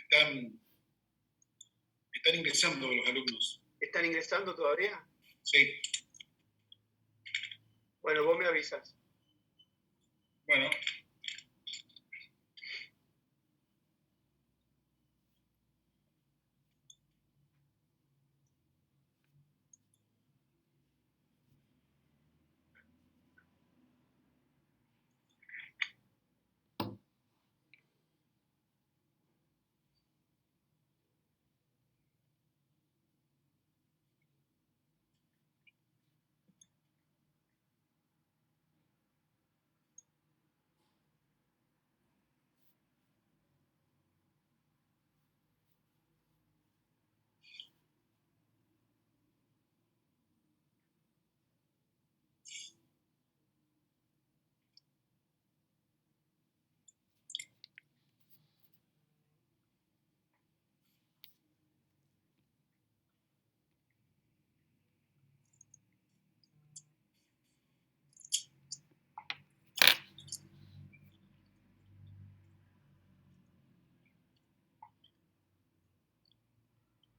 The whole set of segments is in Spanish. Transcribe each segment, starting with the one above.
están ingresando los alumnos. ¿Están ingresando todavía? Sí. Bueno, vos me avisas. Bueno.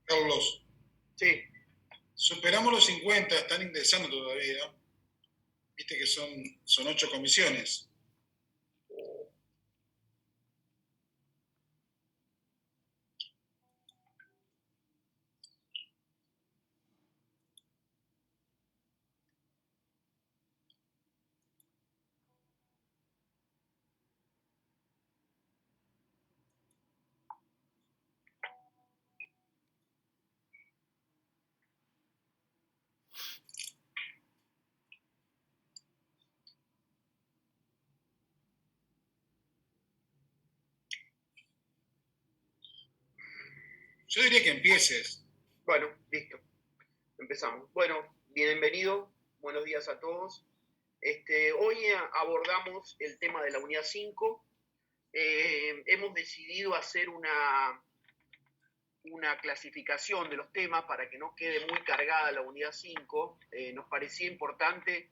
Carlos. Sí. Superamos los 50, están ingresando todavía. Viste que son 8 comisiones. Yo diría que empieces. Bueno, listo. Empezamos. Bueno, bienvenido. Buenos días a todos. Hoy abordamos el tema de la unidad 5. Hemos decidido hacer una clasificación de los temas para que no quede muy cargada la unidad 5. Nos parecía importante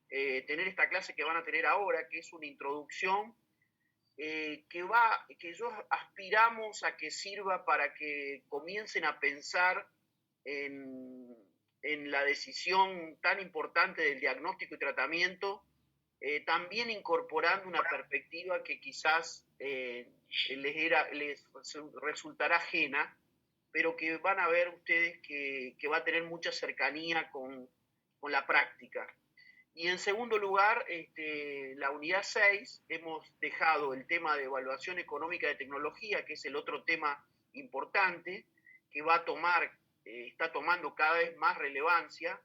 tener esta clase que van a tener ahora, que es una introducción que yo aspiramos a que sirva para que comiencen a pensar en la decisión tan importante del diagnóstico y tratamiento, también incorporando una perspectiva que quizás les resultará ajena, pero que van a ver ustedes que va a tener mucha cercanía con la práctica. Y en segundo lugar, la unidad 6, hemos dejado el tema de evaluación económica de tecnología, que es el otro tema importante, que está tomando cada vez más relevancia.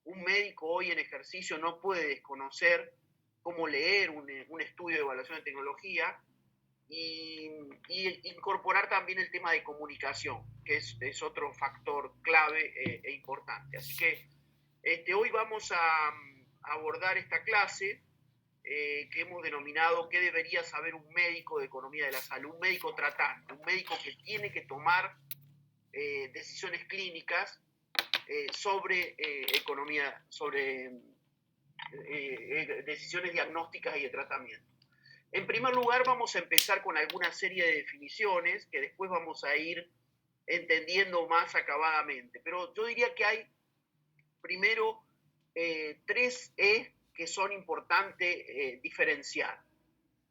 Un médico hoy en ejercicio no puede desconocer cómo leer un estudio de evaluación de tecnología, y incorporar también el tema de comunicación, que es otro factor clave e importante. Así que hoy vamos a abordar esta clase que hemos denominado ¿qué debería saber un médico de economía de la salud? Un médico tratante, un médico que tiene que tomar decisiones clínicas sobre economía, sobre decisiones diagnósticas y de tratamiento. En primer lugar, vamos a empezar con alguna serie de definiciones que después vamos a ir entendiendo más acabadamente. Pero yo diría que hay primero 3 E que son importantes diferenciar.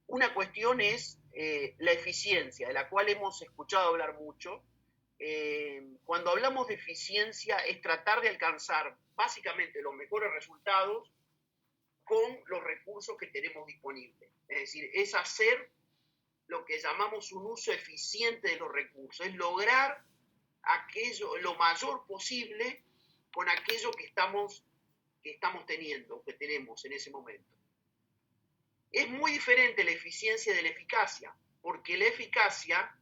Una cuestión es la eficiencia, de la cual hemos escuchado hablar mucho. Cuando hablamos de eficiencia es tratar de alcanzar básicamente los mejores resultados con los recursos que tenemos disponibles. Es decir, es hacer lo que llamamos un uso eficiente de los recursos, es lograr aquello, lo mayor posible con aquello que estamos teniendo, que tenemos en ese momento. Es muy diferente la eficiencia de la eficacia, porque la eficacia,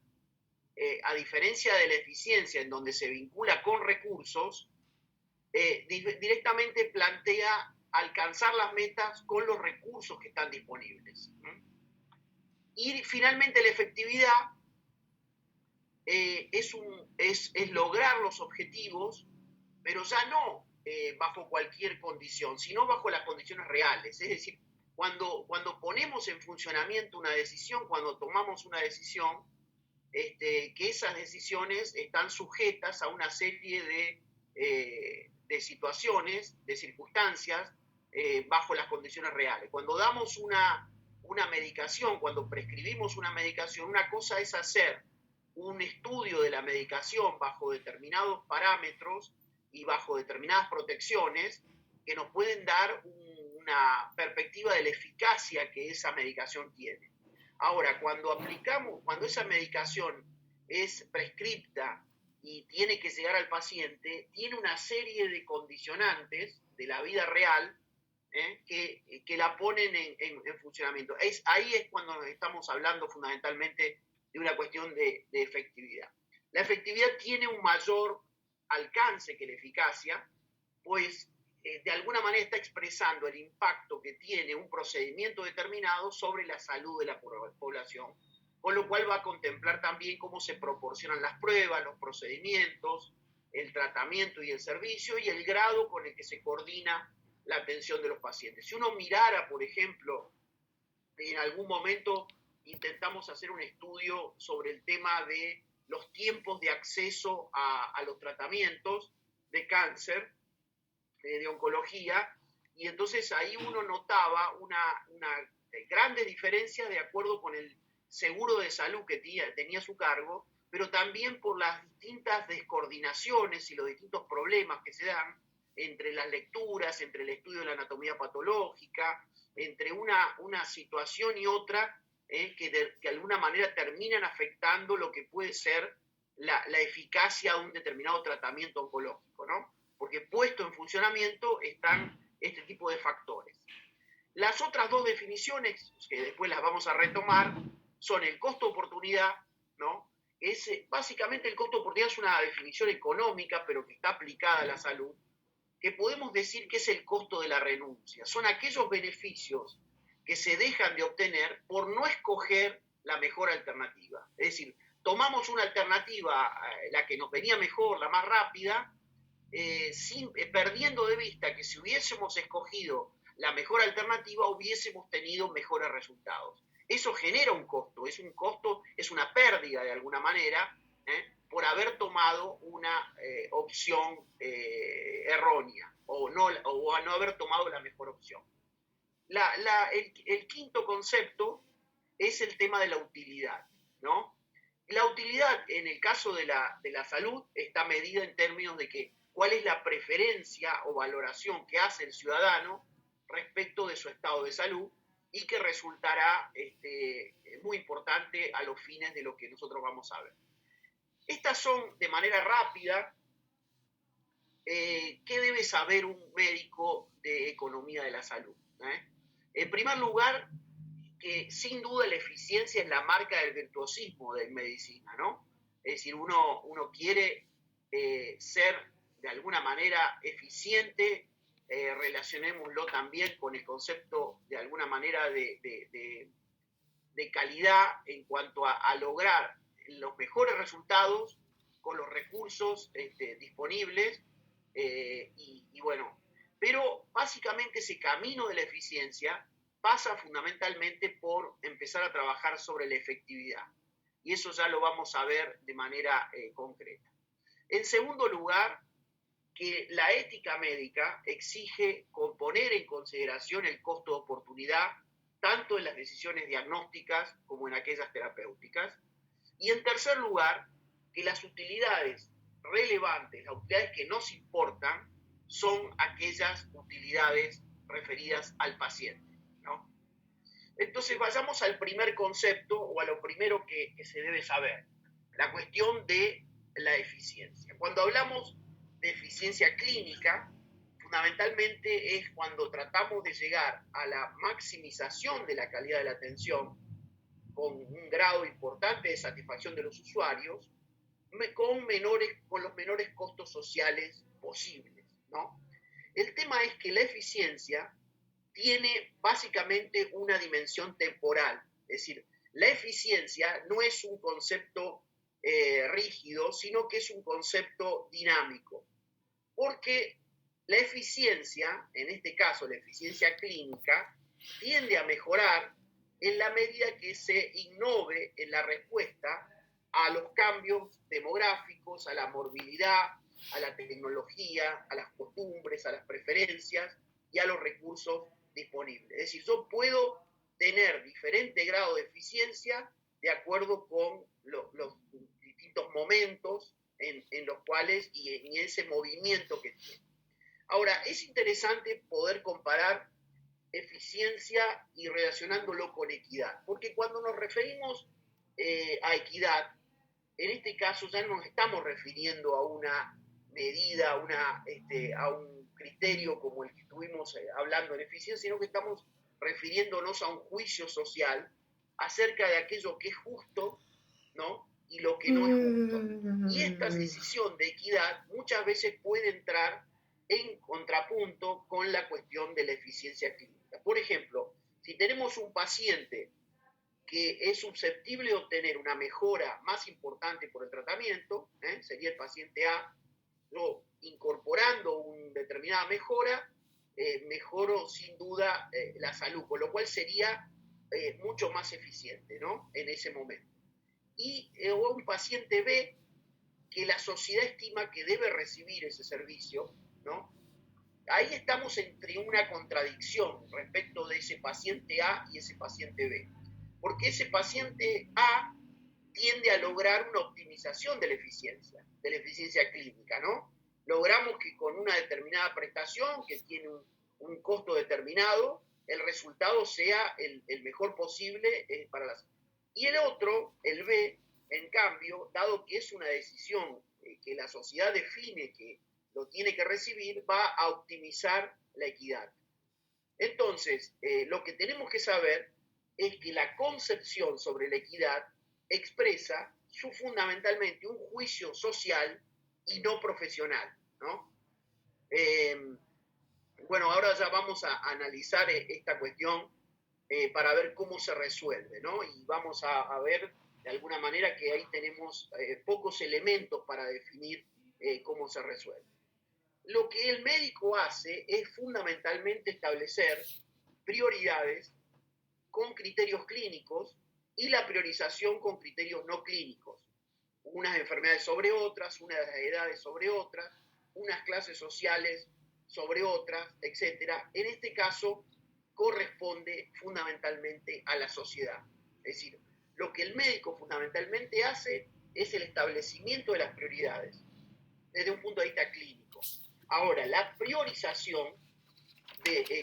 a diferencia de la eficiencia en donde se vincula con recursos, directamente plantea alcanzar las metas con los recursos que están disponibles. Y finalmente la efectividad es lograr los objetivos, pero ya no bajo cualquier condición, sino bajo las condiciones reales. Es decir, cuando ponemos en funcionamiento una decisión, cuando tomamos una decisión, que esas decisiones están sujetas a una serie de situaciones, de circunstancias, bajo las condiciones reales. Cuando damos una medicación, cuando prescribimos una medicación, una cosa es hacer un estudio de la medicación bajo determinados parámetros y bajo determinadas protecciones que nos pueden dar una perspectiva de la eficacia que esa medicación tiene. Ahora, cuando esa medicación es prescripta y tiene que llegar al paciente, tiene una serie de condicionantes de la vida real que la ponen en funcionamiento. Ahí es cuando estamos hablando fundamentalmente de una cuestión de efectividad. La efectividad tiene un mayor alcance que la eficacia, pues de alguna manera está expresando el impacto que tiene un procedimiento determinado sobre la salud de la población, con lo cual va a contemplar también cómo se proporcionan las pruebas, los procedimientos, el tratamiento y el servicio, y el grado con el que se coordina la atención de los pacientes. Si uno mirara, por ejemplo, en algún momento intentamos hacer un estudio sobre el tema de los tiempos de acceso a los tratamientos de cáncer, de oncología, y entonces ahí uno notaba una grandes diferencias de acuerdo con el seguro de salud que tenía a su cargo, pero también por las distintas descoordinaciones y los distintos problemas que se dan entre las lecturas, entre el estudio de la anatomía patológica, entre una situación y otra, que de alguna manera terminan afectando lo que puede ser la eficacia de un determinado tratamiento oncológico, ¿no? Porque puesto en funcionamiento están este tipo de factores. Las otras dos definiciones, que después las vamos a retomar, son el costo-oportunidad, ¿no? Básicamente el costo-oportunidad es una definición económica, pero que está aplicada a la salud, que podemos decir que es el costo de la renuncia. Son aquellos beneficios que se dejan de obtener por no escoger la mejor alternativa. Es decir, tomamos una alternativa, la que nos venía mejor, la más rápida, perdiendo de vista que si hubiésemos escogido la mejor alternativa hubiésemos tenido mejores resultados. Eso genera un costo, es una pérdida de alguna manera, por haber tomado una opción errónea o no haber tomado la mejor opción. El quinto concepto es el tema de la utilidad, ¿no? La utilidad en el caso de la salud está medida en términos de cuál es la preferencia o valoración que hace el ciudadano respecto de su estado de salud y que resultará muy importante a los fines de lo que nosotros vamos a ver. Estas son, de manera rápida, ¿qué debe saber un médico de economía de la salud? En primer lugar, que sin duda la eficiencia es la marca del virtuosismo de medicina, ¿no? Es decir, uno quiere ser de alguna manera eficiente, relacionémoslo también con el concepto de alguna manera de calidad en cuanto a lograr los mejores resultados con los recursos disponibles, y bueno, pero básicamente ese camino de la eficiencia pasa fundamentalmente por empezar a trabajar sobre la efectividad, y eso ya lo vamos a ver de manera concreta. En segundo lugar, que la ética médica exige poner en consideración el costo de oportunidad, tanto en las decisiones diagnósticas como en aquellas terapéuticas. Y en tercer lugar, que las utilidades relevantes, las utilidades que nos importan, son aquellas utilidades referidas al paciente, ¿no? Entonces vayamos al primer concepto o a lo primero que se debe saber, la cuestión de la eficiencia. Cuando hablamos de eficiencia clínica, fundamentalmente es cuando tratamos de llegar a la maximización de la calidad de la atención con un grado importante de satisfacción de los usuarios, con los menores costos sociales posibles, ¿no? El tema es que la eficiencia tiene básicamente una dimensión temporal, es decir, la eficiencia no es un concepto rígido, sino que es un concepto dinámico, porque la eficiencia, en este caso la eficiencia clínica, tiende a mejorar en la medida que se innove en la respuesta a los cambios demográficos, a la morbilidad, a la tecnología, a las costumbres, a las preferencias y a los recursos disponibles. Es decir, yo puedo tener diferente grado de eficiencia de acuerdo con los distintos momentos en los cuales y ese movimiento que tiene. Ahora, es interesante poder comparar eficiencia y relacionándolo con equidad, porque cuando nos referimos a equidad, en este caso ya no nos estamos refiriendo a una medida, a un criterio como el que estuvimos hablando en eficiencia, sino que estamos refiriéndonos a un juicio social acerca de aquello que es justo, ¿no? Y lo que no es justo. Y esta decisión de equidad muchas veces puede entrar en contrapunto con la cuestión de la eficiencia clínica. Por ejemplo, si tenemos un paciente que es susceptible de obtener una mejora más importante por el tratamiento, sería el paciente A, yo incorporando una determinada mejora, mejoro sin duda la salud, con lo cual sería mucho más eficiente, ¿no? En ese momento. Y un paciente B que la sociedad estima que debe recibir ese servicio, ¿no? Ahí estamos entre una contradicción respecto de ese paciente A y ese paciente B. Porque ese paciente A tiende a lograr una optimización de la eficiencia clínica, ¿no? Logramos que con una determinada prestación que tiene un costo determinado, el resultado sea el mejor posible para las... Y el otro, el B, en cambio, dado que es una decisión que la sociedad define que lo tiene que recibir, va a optimizar la equidad. Entonces, lo que tenemos que saber es que la concepción sobre la equidad expresa fundamentalmente un juicio social y no profesional, ¿no? Bueno, ahora ya vamos a analizar esta cuestión para ver cómo se resuelve, ¿no? Y vamos a ver de alguna manera que ahí tenemos pocos elementos para definir cómo se resuelve. Lo que el médico hace es fundamentalmente establecer prioridades con criterios clínicos y la priorización con criterios no clínicos. Unas enfermedades sobre otras, unas edades sobre otras, unas clases sociales sobre otras, etc. En este caso, corresponde fundamentalmente a la sociedad. Es decir, lo que el médico fundamentalmente hace es el establecimiento de las prioridades desde un punto de vista clínico. Ahora, la priorización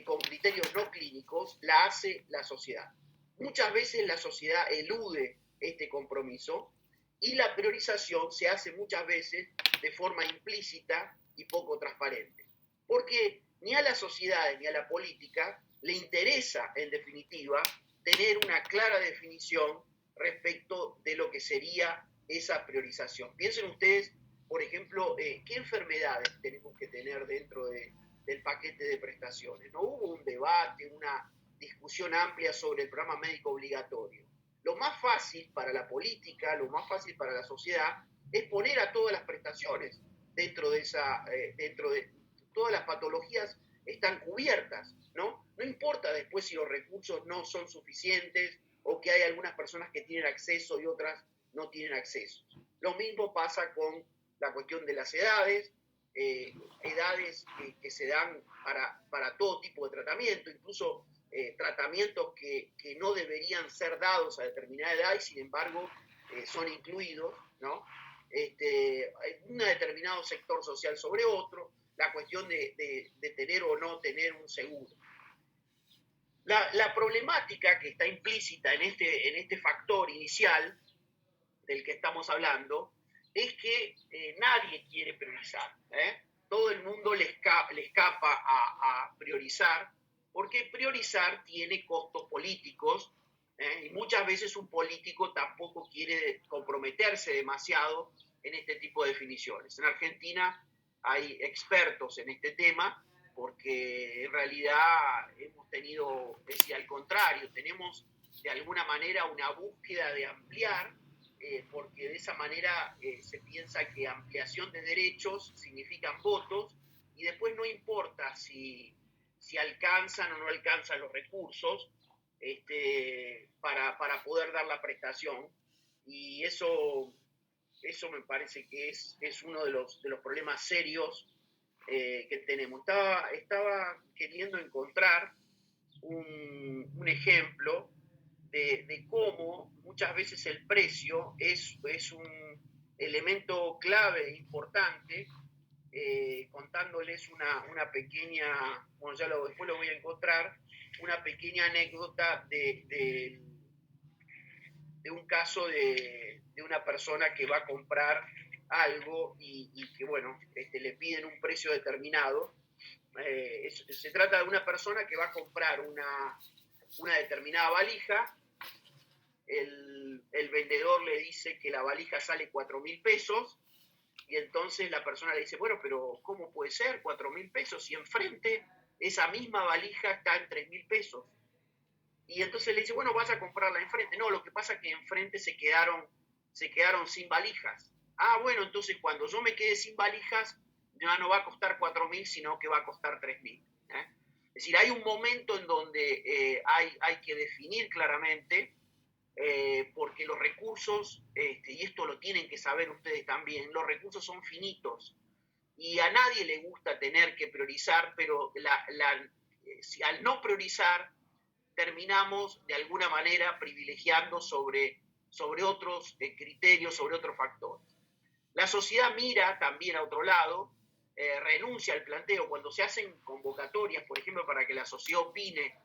con criterios no clínicos la hace la sociedad. Muchas veces la sociedad elude este compromiso y la priorización se hace muchas veces de forma implícita y poco transparente. Porque ni a las sociedades ni a la política le interesa, en definitiva, tener una clara definición respecto de lo que sería esa priorización. Piensen ustedes, por ejemplo, qué enfermedades tenemos que tener dentro del paquete de prestaciones. No hubo un debate, una discusión amplia sobre el programa médico obligatorio. Lo más fácil para la política, lo más fácil para la sociedad, es poner a todas las prestaciones dentro de todas las patologías están cubiertas, ¿no? No importa después si los recursos no son suficientes o que hay algunas personas que tienen acceso y otras no tienen acceso. Lo mismo pasa con la cuestión de las edades, edades que se dan para todo tipo de tratamiento, incluso tratamientos que no deberían ser dados a determinada edad y sin embargo son incluidos, ¿no? Un determinado sector social sobre otro, la cuestión de tener o no tener un seguro. La problemática que está implícita en este factor inicial del que estamos hablando es que nadie quiere priorizar. Todo el mundo le escapa a priorizar, porque priorizar tiene costos políticos y muchas veces un político tampoco quiere comprometerse demasiado en este tipo de definiciones. En Argentina hay expertos en este tema porque en realidad hemos tenido, es decir, al contrario, tenemos de alguna manera una búsqueda de ampliar porque de esa manera se piensa que ampliación de derechos significan votos y después no importa si alcanzan o no alcanzan los recursos para poder dar la prestación. Y eso me parece que es uno de los problemas serios que tenemos. Estaba queriendo encontrar un ejemplo de cómo muchas veces el precio es un elemento clave, importante, contándoles una pequeña, bueno, después lo voy a encontrar, una pequeña anécdota de un caso de una persona que va a comprar algo y que, bueno, le piden un precio determinado. Se trata de una persona que va a comprar una determinada valija. El vendedor le dice que la valija sale 4.000 pesos y entonces la persona le dice, bueno, pero ¿cómo puede ser 4.000 pesos si enfrente esa misma valija está en 3.000 pesos? Y entonces le dice, bueno, vas a comprarla enfrente. No, lo que pasa es que enfrente se quedaron sin valijas. Ah, bueno, entonces cuando yo me quede sin valijas, ya no va a costar 4.000, sino que va a costar 3.000. Es decir, hay un momento en donde hay que definir claramente, porque los recursos, y esto lo tienen que saber ustedes también, los recursos son finitos y a nadie le gusta tener que priorizar, pero si al no priorizar terminamos de alguna manera privilegiando sobre otros criterios, sobre otros factores. La sociedad mira también a otro lado, renuncia al planteo. Cuando se hacen convocatorias, por ejemplo, para que la sociedad opine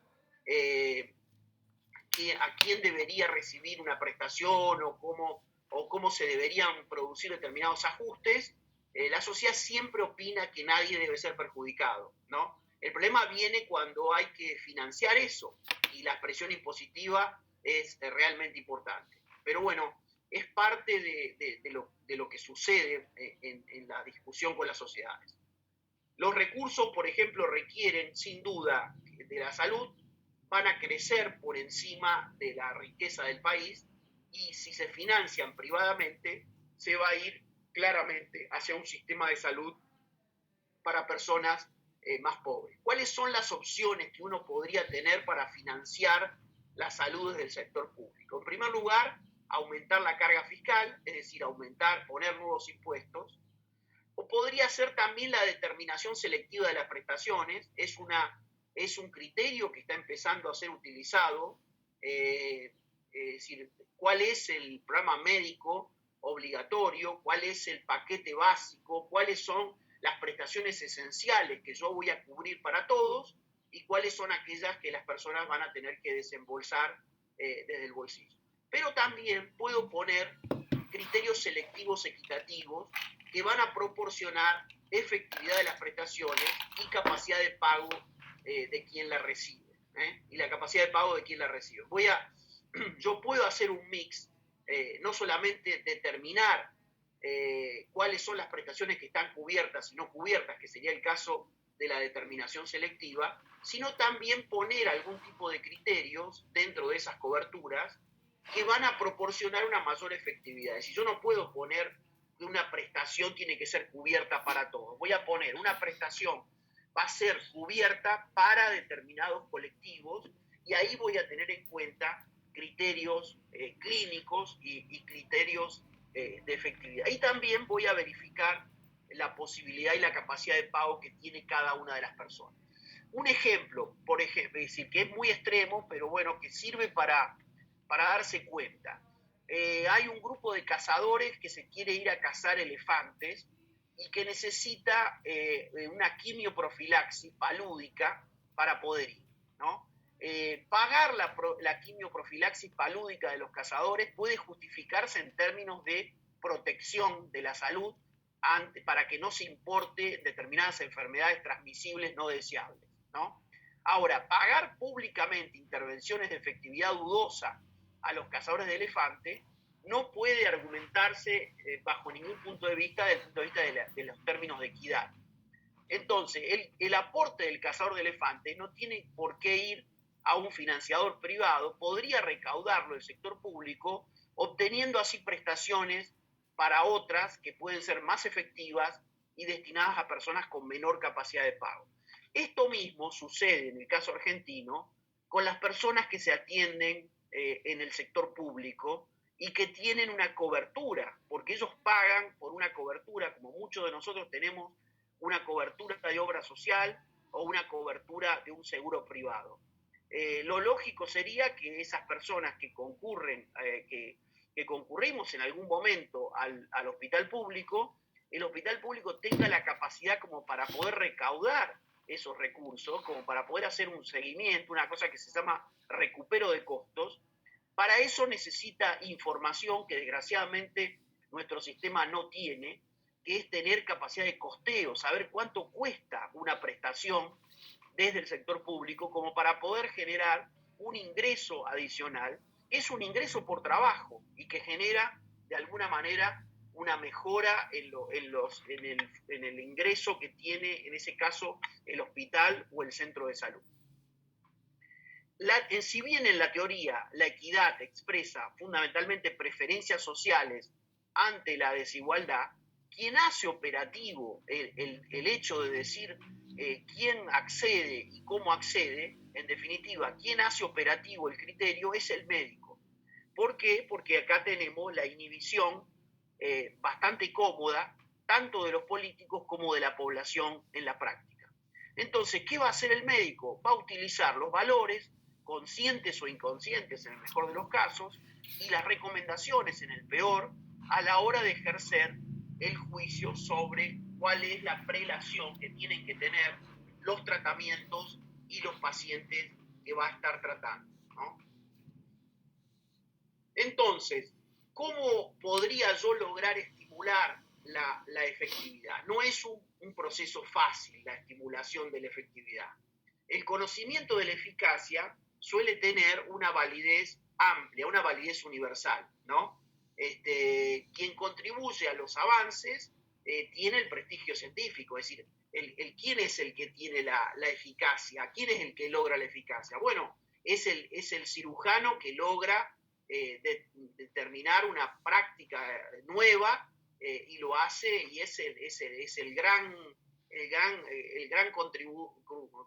a quién debería recibir una prestación o cómo se deberían producir determinados ajustes, la sociedad siempre opina que nadie debe ser perjudicado, ¿no? El problema viene cuando hay que financiar eso y la presión impositiva es realmente importante. Pero bueno, es parte de lo que sucede en la discusión con las sociedades. Los recursos, por ejemplo, requieren sin duda de la salud, van a crecer por encima de la riqueza del país y si se financian privadamente, se va a ir claramente hacia un sistema de salud para personas más pobres. ¿Cuáles son las opciones que uno podría tener para financiar la salud del sector público? En primer lugar, aumentar la carga fiscal, es decir, poner nuevos impuestos. O podría ser también la determinación selectiva de las prestaciones, es un criterio que está empezando a ser utilizado, es decir, cuál es el programa médico obligatorio, cuál es el paquete básico, cuáles son las prestaciones esenciales que yo voy a cubrir para todos y cuáles son aquellas que las personas van a tener que desembolsar desde el bolsillo. Pero también puedo poner criterios selectivos equitativos que van a proporcionar efectividad de las prestaciones y capacidad de pago de quien la recibe. Y la capacidad de pago de quien la recibe. Yo puedo hacer un mix, no solamente determinar cuáles son las prestaciones que están cubiertas y no cubiertas, que sería el caso de la determinación selectiva, sino también poner algún tipo de criterios dentro de esas coberturas que van a proporcionar una mayor efectividad. Es decir, yo no puedo poner que una prestación tiene que ser cubierta para todos. Voy a poner una prestación va a ser cubierta para determinados colectivos y ahí voy a tener en cuenta criterios clínicos y criterios de efectividad. Y también voy a verificar la posibilidad y la capacidad de pago que tiene cada una de las personas. Un ejemplo, por ejemplo, es decir, que es muy extremo, pero bueno, que sirve para darse cuenta. Hay un grupo de cazadores que se quiere ir a cazar elefantes y que necesita una quimioprofilaxis palúdica para poder ir, ¿no? Pagar la quimioprofilaxis palúdica de los cazadores puede justificarse en términos de protección de la salud para que no se importe determinadas enfermedades transmisibles no deseables, ¿no? Ahora, pagar públicamente intervenciones de efectividad dudosa a los cazadores de elefantes no puede argumentarse bajo ningún punto de vista, desde el punto de vista de los términos de equidad. Entonces, el aporte del cazador de elefantes no tiene por qué ir a un financiador privado, podría recaudarlo el sector público, obteniendo así prestaciones para otras que pueden ser más efectivas y destinadas a personas con menor capacidad de pago. Esto mismo sucede en el caso argentino con las personas que se atienden en el sector público y que tienen una cobertura, porque ellos pagan por una cobertura, como muchos de nosotros tenemos una cobertura de obra social o una cobertura de un seguro privado. Lo lógico sería que esas personas que concurren, que concurrimos en algún momento al hospital público, el hospital público tenga la capacidad como para poder recaudar esos recursos, como para poder hacer un seguimiento, una cosa que se llama recupero de costos. Para eso necesita información que desgraciadamente nuestro sistema no tiene, que es tener capacidad de costeo, saber cuánto cuesta una prestación desde el sector público como para poder generar un ingreso adicional, que es un ingreso por trabajo y que genera de alguna manera una mejora en el ingreso que tiene, en ese caso, el hospital o el centro de salud. Si bien en la teoría la equidad expresa fundamentalmente preferencias sociales ante la desigualdad, quien hace operativo el hecho de decir quién accede y cómo accede, en definitiva, quien hace operativo el criterio es el médico. ¿Por qué? Porque acá tenemos la inhibición bastante cómoda, tanto de los políticos como de la población en la práctica. Entonces, ¿qué va a hacer el médico? Va a utilizar los valores, conscientes o inconscientes en el mejor de los casos, y las recomendaciones en el peor, a la hora de ejercer el juicio sobre cuál es la prelación que tienen que tener los tratamientos y los pacientes que va a estar tratando, ¿no? Entonces, ¿cómo podría yo lograr estimular la efectividad? No es un proceso fácil la estimulación de la efectividad. El conocimiento de la eficacia suele tener una validez amplia, una validez universal, ¿no? Quien contribuye a los avances tiene el prestigio científico, es decir, ¿quién es el que tiene la eficacia? ¿Quién es el que logra la eficacia? Bueno, es el cirujano que logra determinar una práctica nueva y lo hace, y es el gran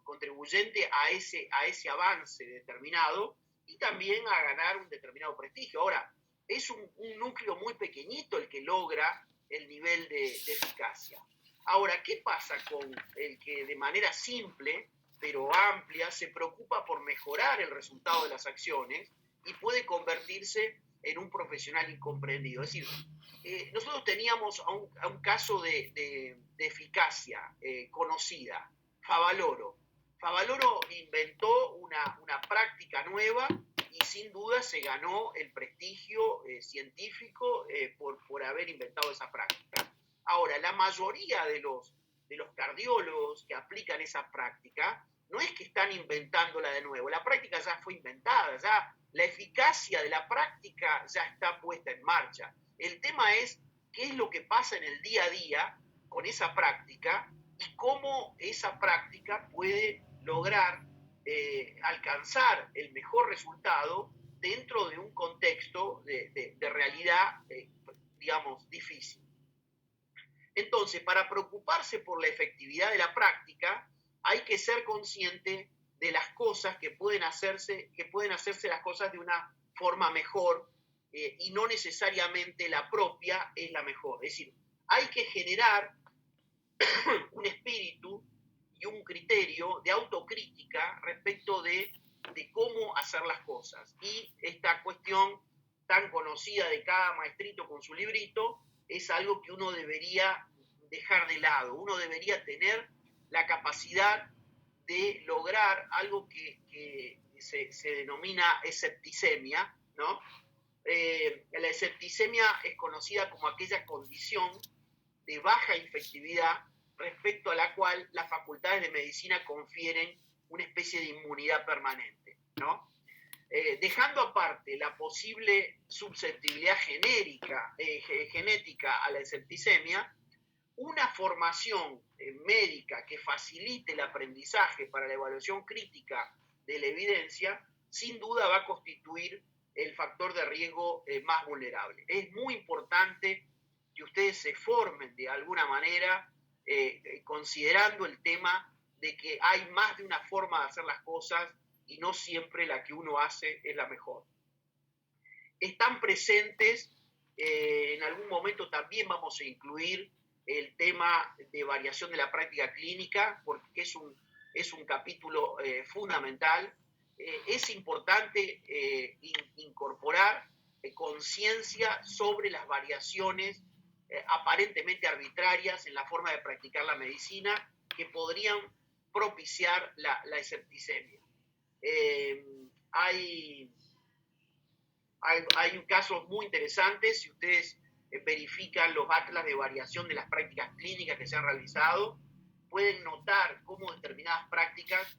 contribuyente a ese avance determinado y también a ganar un determinado prestigio. Ahora, es un núcleo muy pequeñito el que logra el nivel de eficacia. Ahora, ¿qué pasa con el que de manera simple pero amplia se preocupa por mejorar el resultado de las acciones y puede convertirse en un profesional incomprendido? Es decir, nosotros teníamos a un caso de eficacia conocida, Favaloro. Favaloro inventó una práctica nueva y sin duda se ganó el prestigio científico por haber inventado esa práctica. Ahora, la mayoría de los cardiólogos que aplican esa práctica no es que están inventándola de nuevo, la práctica ya fue inventada, ya la eficacia de la práctica ya está puesta en marcha. El tema es qué es lo que pasa en el día a día con esa práctica y cómo esa práctica puede lograr alcanzar el mejor resultado dentro de un contexto de realidad, digamos, difícil. Entonces, para preocuparse por la efectividad de la práctica, hay que ser consciente de las cosas que pueden hacerse las cosas de una forma mejor y no necesariamente la propia es la mejor. Es decir, hay que generar un espíritu y un criterio de autocrítica respecto de cómo hacer las cosas. Y esta cuestión tan conocida de cada maestrito con su librito es algo que uno debería dejar de lado. Uno debería tener la capacidad de lograr algo que se denomina escepticemia, ¿no? La escepticemia es conocida como aquella condición de baja efectividad respecto a la cual las facultades de medicina confieren una especie de inmunidad permanente, ¿no? Dejando aparte la posible susceptibilidad genética a la escepticemia, una formación médica que facilite el aprendizaje para la evaluación crítica de la evidencia, sin duda va a constituir el factor de riesgo más vulnerable. Es muy importante que ustedes se formen de alguna manera considerando el tema de que hay más de una forma de hacer las cosas y no siempre la que uno hace es la mejor. están presentes. En algún momento también vamos a incluir el tema de variación de la práctica clínica, porque es un capítulo fundamental. Es importante incorporar conciencia sobre las variaciones aparentemente arbitrarias en la forma de practicar la medicina que podrían propiciar la escepticemia. Hay casos muy interesantes. Si ustedes verifican los atlas de variación de las prácticas clínicas que se han realizado, pueden notar cómo determinadas prácticas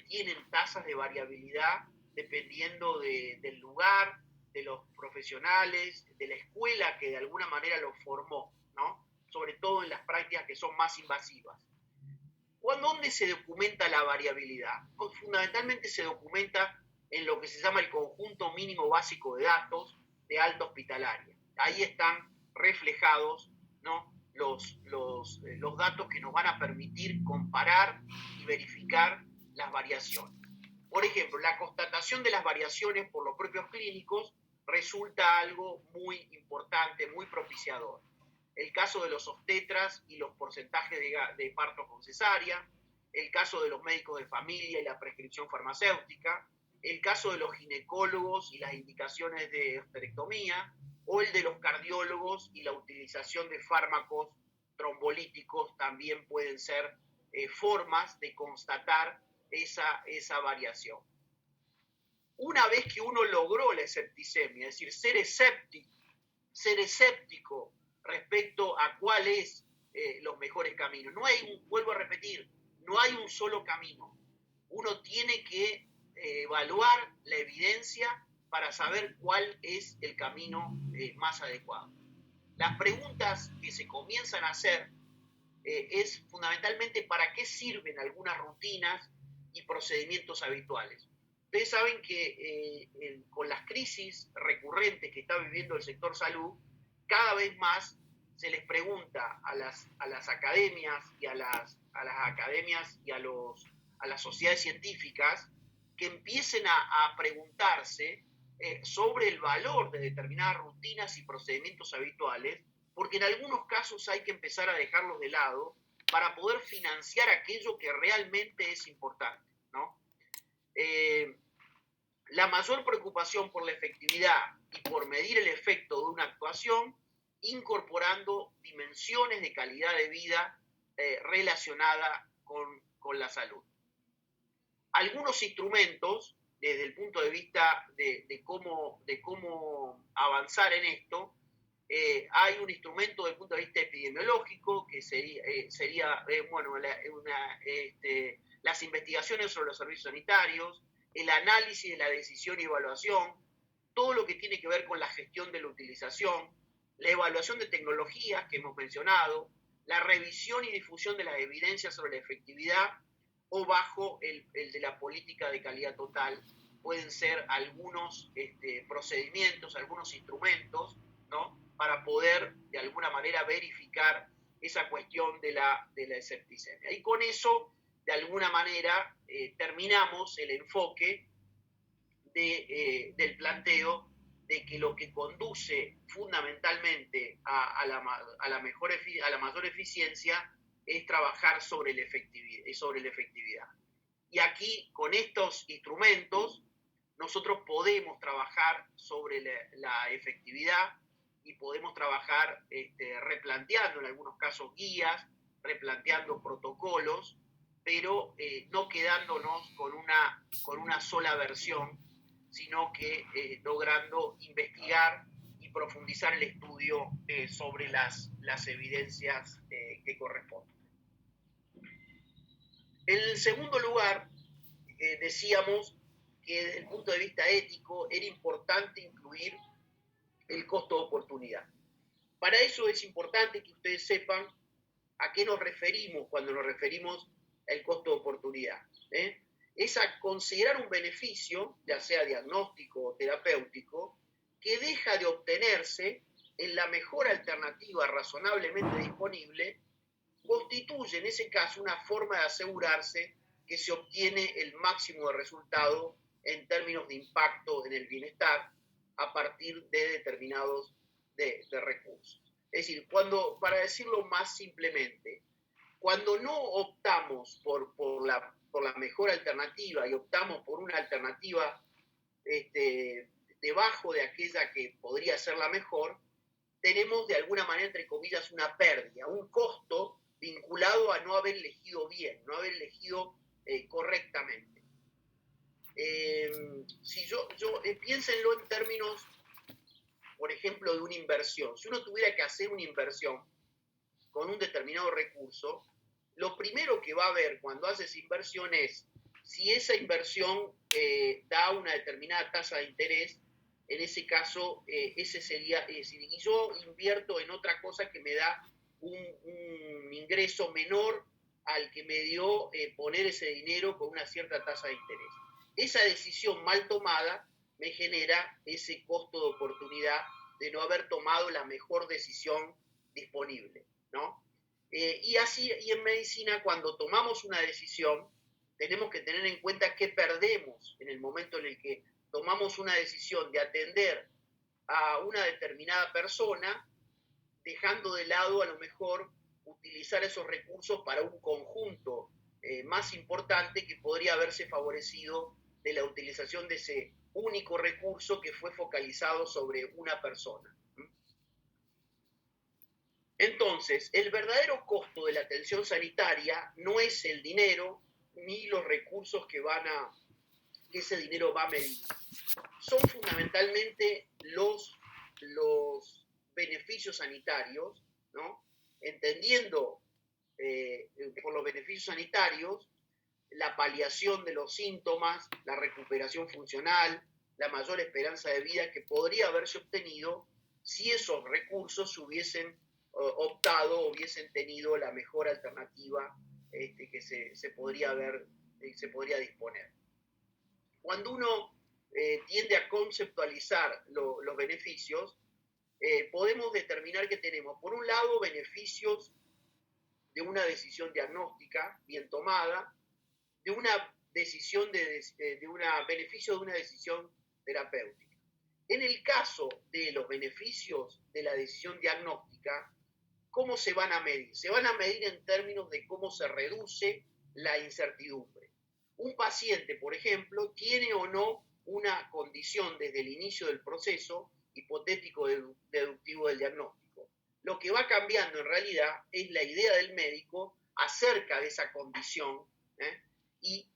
tienen tasas de variabilidad dependiendo del lugar, de los profesionales, de la escuela que de alguna manera los formó, ¿no? Sobre todo en las prácticas que son más invasivas. ¿Dónde se documenta la variabilidad? Pues fundamentalmente se documenta en lo que se llama el conjunto mínimo básico de datos de alta hospitalaria. Ahí están reflejados, ¿no?, los datos que nos van a permitir comparar y verificar las variaciones. Por ejemplo, la constatación de las variaciones por los propios clínicos resulta algo muy importante, muy propiciador. El caso de los obstetras y los porcentajes de parto con cesárea, el caso de los médicos de familia y la prescripción farmacéutica, el caso de los ginecólogos y las indicaciones de esterectomía, o el de los cardiólogos y la utilización de fármacos trombolíticos también pueden ser formas de constatar esa variación. Una vez que uno logró la escepticemia, es decir, ser escéptico respecto a cuáles los mejores caminos. Vuelvo a repetir, no hay un solo camino. Uno tiene que evaluar la evidencia para saber cuál es el camino más adecuado. Las preguntas que se comienzan a hacer es fundamentalmente para qué sirven algunas rutinas y procedimientos habituales. Ustedes saben que con las crisis recurrentes que está viviendo el sector salud, cada vez más se les pregunta a las academias y a las academias y a las sociedades científicas que empiecen a preguntarse sobre el valor de determinadas rutinas y procedimientos habituales, porque en algunos casos hay que empezar a dejarlos de lado para poder financiar aquello que realmente es importante, ¿no? La mayor preocupación por la efectividad y por medir el efecto de una actuación, incorporando dimensiones de calidad de vida relacionada con la salud. Algunos instrumentos, desde el punto de vista de cómo avanzar en esto, hay un instrumento desde el punto de vista epidemiológico, que sería las investigaciones sobre los servicios sanitarios, el análisis de la decisión y evaluación, todo lo que tiene que ver con la gestión de la utilización, la evaluación de tecnologías que hemos mencionado, la revisión y difusión de las evidencias sobre la efectividad, o bajo el de la política de calidad total. Pueden ser algunos procedimientos, algunos instrumentos, ¿no?, para poder de alguna manera verificar esa cuestión de la escepticemia. Y con eso, de alguna manera, terminamos el enfoque del planteo de que lo que conduce fundamentalmente a la mayor eficiencia es trabajar sobre la efectividad. Y aquí, con estos instrumentos, nosotros podemos trabajar sobre la efectividad y podemos trabajar replanteando en algunos casos guías, replanteando protocolos, pero no quedándonos con una sola versión, sino que logrando investigar y profundizar el estudio sobre las evidencias que corresponden. En segundo lugar, decíamos que desde el punto de vista ético era importante incluir el costo de oportunidad. Para eso es importante que ustedes sepan a qué nos referimos cuando nos referimos al costo de oportunidad. Es a considerar un beneficio, ya sea diagnóstico o terapéutico, que deja de obtenerse en la mejor alternativa razonablemente disponible, constituye en ese caso una forma de asegurarse que se obtiene el máximo de resultado en términos de impacto en el bienestar, a partir de determinados de recursos. Es decir, para decirlo más simplemente, cuando no optamos por la mejor alternativa y optamos por una alternativa debajo de aquella que podría ser la mejor, tenemos de alguna manera, entre comillas, una pérdida, un costo vinculado a no haber elegido bien, no haber elegido correctamente. Piénsenlo en términos, por ejemplo, de una inversión. Si uno tuviera que hacer una inversión con un determinado recurso, lo primero que va a ver cuando hace esa inversión es si esa inversión da una determinada tasa de interés. En ese caso, ese sería, si yo invierto en otra cosa que me da un ingreso menor al que me dio poner ese dinero con una cierta tasa de interés. Esa decisión mal tomada me genera ese costo de oportunidad de no haber tomado la mejor decisión disponible, ¿no? Y en medicina, cuando tomamos una decisión, tenemos que tener en cuenta qué perdemos en el momento en el que tomamos una decisión de atender a una determinada persona, dejando de lado a lo mejor utilizar esos recursos para un conjunto más importante que podría haberse favorecido de la utilización de ese único recurso que fue focalizado sobre una persona. Entonces, el verdadero costo de la atención sanitaria no es el dinero ni los recursos que ese dinero va a medir. Son fundamentalmente los beneficios sanitarios, ¿no? Entendiendo por los beneficios sanitarios la paliación de los síntomas, la recuperación funcional, la mayor esperanza de vida que podría haberse obtenido si esos recursos hubiesen optado o hubiesen tenido la mejor alternativa que se podría disponer. Cuando uno tiende a conceptualizar los beneficios, podemos determinar que tenemos, por un lado, beneficios de una decisión diagnóstica bien tomada, de una beneficio de una decisión terapéutica. En el caso de los beneficios de la decisión diagnóstica, ¿cómo se van a medir? Se van a medir en términos de cómo se reduce la incertidumbre. Un paciente, por ejemplo, tiene o no una condición desde el inicio del proceso hipotético deductivo del diagnóstico. Lo que va cambiando en realidad es la idea del médico acerca de esa condición, y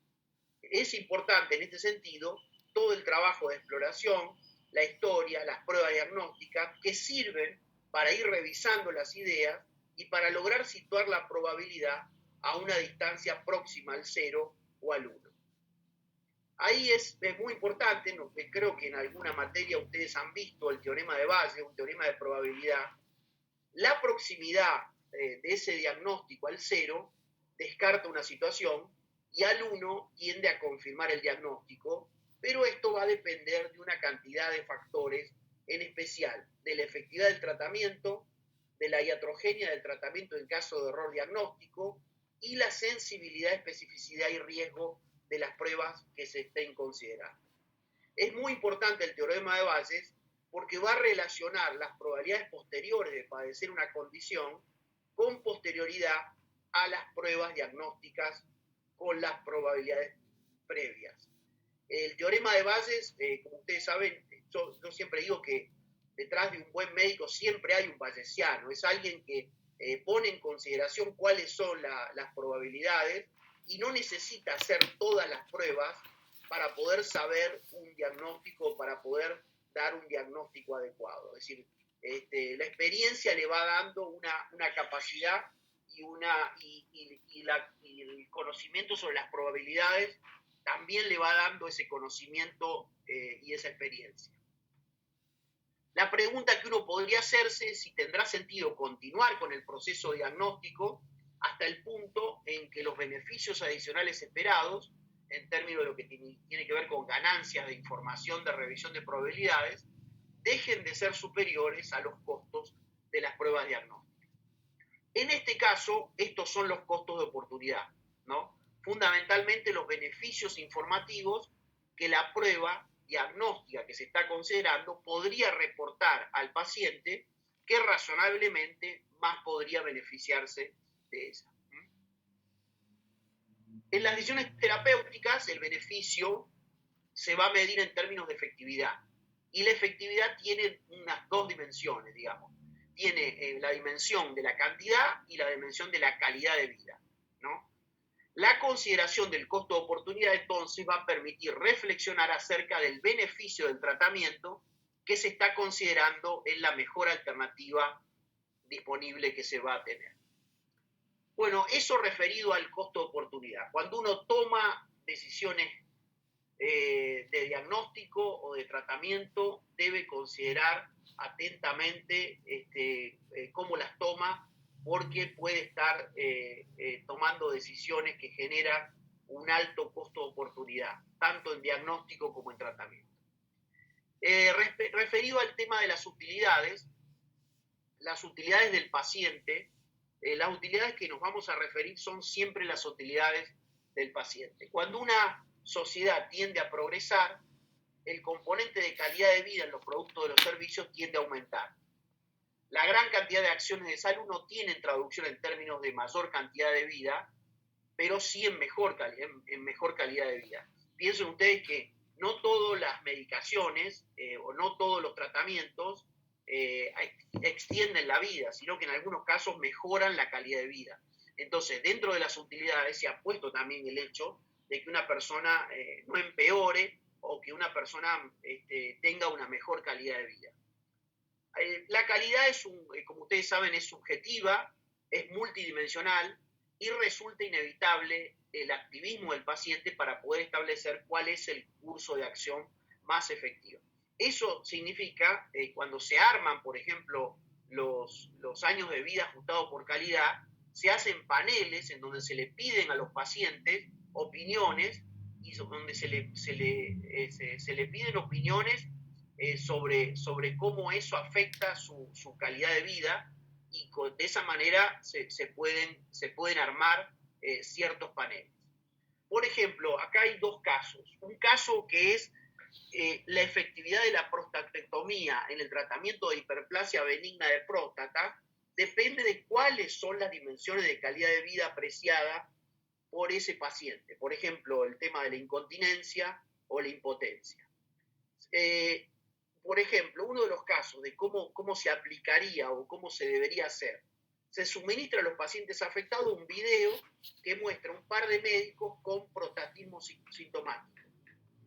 es importante en este sentido todo el trabajo de exploración, la historia, las pruebas diagnósticas que sirven para ir revisando las ideas y para lograr situar la probabilidad a una distancia próxima al 0 o al 1. Ahí es muy importante, creo que en alguna materia ustedes han visto el teorema de Bayes, un teorema de probabilidad. La proximidad de ese diagnóstico al 0 descarta una situación y al 1 tiende a confirmar el diagnóstico, pero esto va a depender de una cantidad de factores, en especial de la efectividad del tratamiento, de la iatrogenia del tratamiento en caso de error diagnóstico y la sensibilidad, especificidad y riesgo de las pruebas que se estén considerando. Es muy importante el teorema de Bayes porque va a relacionar las probabilidades posteriores de padecer una condición con posterioridad a las pruebas diagnósticas con las probabilidades previas. El teorema de Bayes, como ustedes saben, yo siempre digo que detrás de un buen médico siempre hay un bayesiano, es alguien que pone en consideración cuáles son las probabilidades y no necesita hacer todas las pruebas para poder saber un diagnóstico, para poder dar un diagnóstico adecuado. Es decir, la experiencia le va dando una capacidad y el conocimiento sobre las probabilidades también le va dando ese conocimiento y esa experiencia. La pregunta que uno podría hacerse es si tendrá sentido continuar con el proceso diagnóstico hasta el punto en que los beneficios adicionales esperados, en términos de lo que tiene que ver con ganancias de información de revisión de probabilidades, dejen de ser superiores a los costos de las pruebas diagnósticas. En este caso, estos son los costos de oportunidad, ¿no? Fundamentalmente los beneficios informativos que la prueba diagnóstica que se está considerando podría reportar al paciente que razonablemente más podría beneficiarse de esa. En las decisiones terapéuticas, el beneficio se va a medir en términos de efectividad. Y la efectividad tiene unas dos dimensiones, digamos. Tiene la dimensión de la cantidad y la dimensión de la calidad de vida, ¿no? La consideración del costo de oportunidad, entonces, va a permitir reflexionar acerca del beneficio del tratamiento que se está considerando en la mejor alternativa disponible que se va a tener. Bueno, eso referido al costo de oportunidad. Cuando uno toma decisiones de diagnóstico o de tratamiento, debe considerar atentamente cómo las toma, porque puede estar tomando decisiones que generan un alto costo de oportunidad, tanto en diagnóstico como en tratamiento. Referido al tema de las utilidades del paciente, las utilidades que nos vamos a referir son siempre las utilidades del paciente. Cuando una sociedad tiende a progresar, el componente de calidad de vida en los productos de los servicios tiende a aumentar. La gran cantidad de acciones de salud no tienen traducción en términos de mayor cantidad de vida, pero sí en mejor calidad de vida. Piensen ustedes que no todas las medicaciones o no todos los tratamientos extienden la vida, sino que en algunos casos mejoran la calidad de vida. Entonces, dentro de las utilidades se ha puesto también el hecho de que una persona no empeore o que una persona tenga una mejor calidad de vida. La calidad como ustedes saben, es subjetiva, es multidimensional y resulta inevitable el activismo del paciente para poder establecer cuál es el curso de acción más efectivo. Eso significa, cuando se arman, por ejemplo, los años de vida ajustados por calidad, se hacen paneles en donde se le piden a los pacientes opiniones y donde se le piden opiniones sobre cómo eso afecta su calidad de vida, y de esa manera se pueden armar ciertos paneles. Por ejemplo, acá hay dos casos. Un caso que es la efectividad de la prostatectomía en el tratamiento de hiperplasia benigna de próstata depende de cuáles son las dimensiones de calidad de vida apreciada por ese paciente. Por ejemplo, el tema de la incontinencia o la impotencia. Por ejemplo, uno de los casos de cómo se aplicaría o cómo se debería hacer, se suministra a los pacientes afectados un video que muestra un par de médicos con prostatismo sintomático.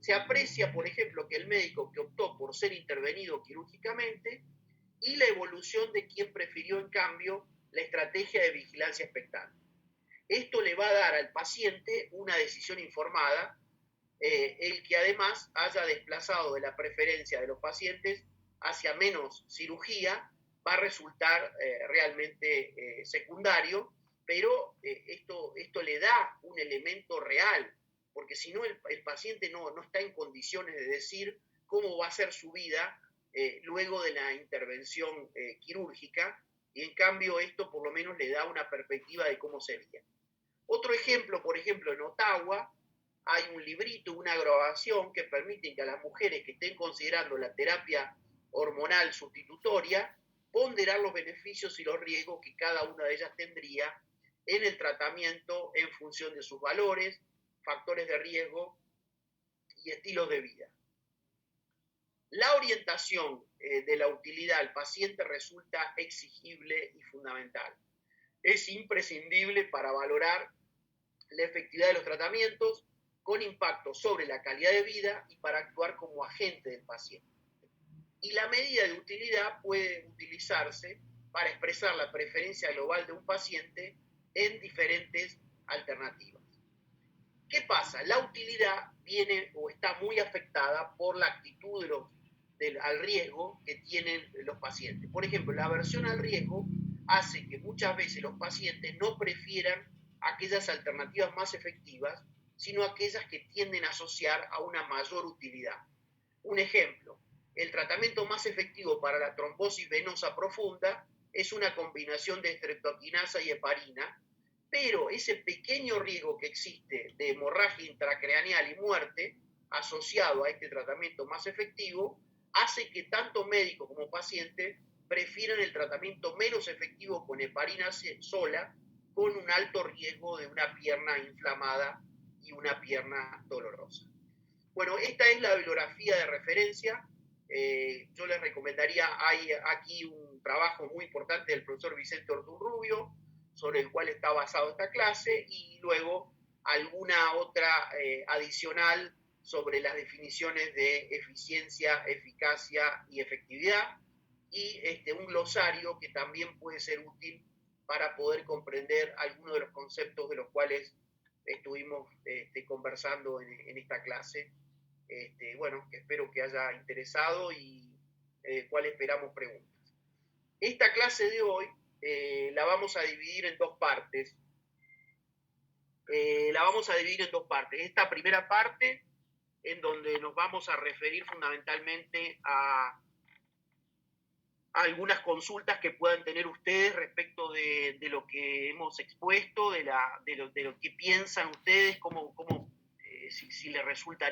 Se aprecia, por ejemplo, que el médico que optó por ser intervenido quirúrgicamente y la evolución de quien prefirió, en cambio, la estrategia de vigilancia expectante. Esto le va a dar al paciente una decisión informada, el que además haya desplazado de la preferencia de los pacientes hacia menos cirugía va a resultar realmente secundario, pero esto le da un elemento real, porque si no el paciente no está en condiciones de decir cómo va a ser su vida luego de la intervención quirúrgica, y en cambio esto por lo menos le da una perspectiva de cómo sería. Otro ejemplo, por ejemplo, en Ottawa hay un librito, una grabación que permite que a las mujeres que estén considerando la terapia hormonal sustitutoria ponderar los beneficios y los riesgos que cada una de ellas tendría en el tratamiento en función de sus valores, factores de riesgo y estilos de vida. La orientación de la utilidad al paciente resulta exigible y fundamental. Es imprescindible para valorar la efectividad de los tratamientos con impacto sobre la calidad de vida y para actuar como agente del paciente. Y la medida de utilidad puede utilizarse para expresar la preferencia global de un paciente en diferentes alternativas. ¿Qué pasa? La utilidad viene o está muy afectada por la actitud al riesgo que tienen los pacientes. Por ejemplo, la aversión al riesgo hace que muchas veces los pacientes no prefieran aquellas alternativas más efectivas, sino aquellas que tienden a asociar a una mayor utilidad. Un ejemplo, el tratamiento más efectivo para la trombosis venosa profunda es una combinación de estreptoquinasa y heparina, pero ese pequeño riesgo que existe de hemorragia intracraneal y muerte asociado a este tratamiento más efectivo, hace que tanto médico como paciente prefieran el tratamiento menos efectivo con heparina sola, con un alto riesgo de una pierna inflamada y una pierna dolorosa. Bueno, esta es la bibliografía de referencia. Yo les recomendaría, hay aquí un trabajo muy importante del profesor Vicente Orturrubio, sobre el cual está basado esta clase, y luego alguna otra adicional sobre las definiciones de eficiencia, eficacia y efectividad, y un glosario que también puede ser útil para poder comprender algunos de los conceptos de los cuales estuvimos conversando en esta clase. Bueno, espero que haya interesado y cuál esperamos preguntas. Esta clase de hoy la vamos a dividir en dos partes. Esta primera parte, en donde nos vamos a referir fundamentalmente a algunas consultas que puedan tener ustedes respecto de lo que hemos expuesto, de lo que piensan ustedes, si les resultaría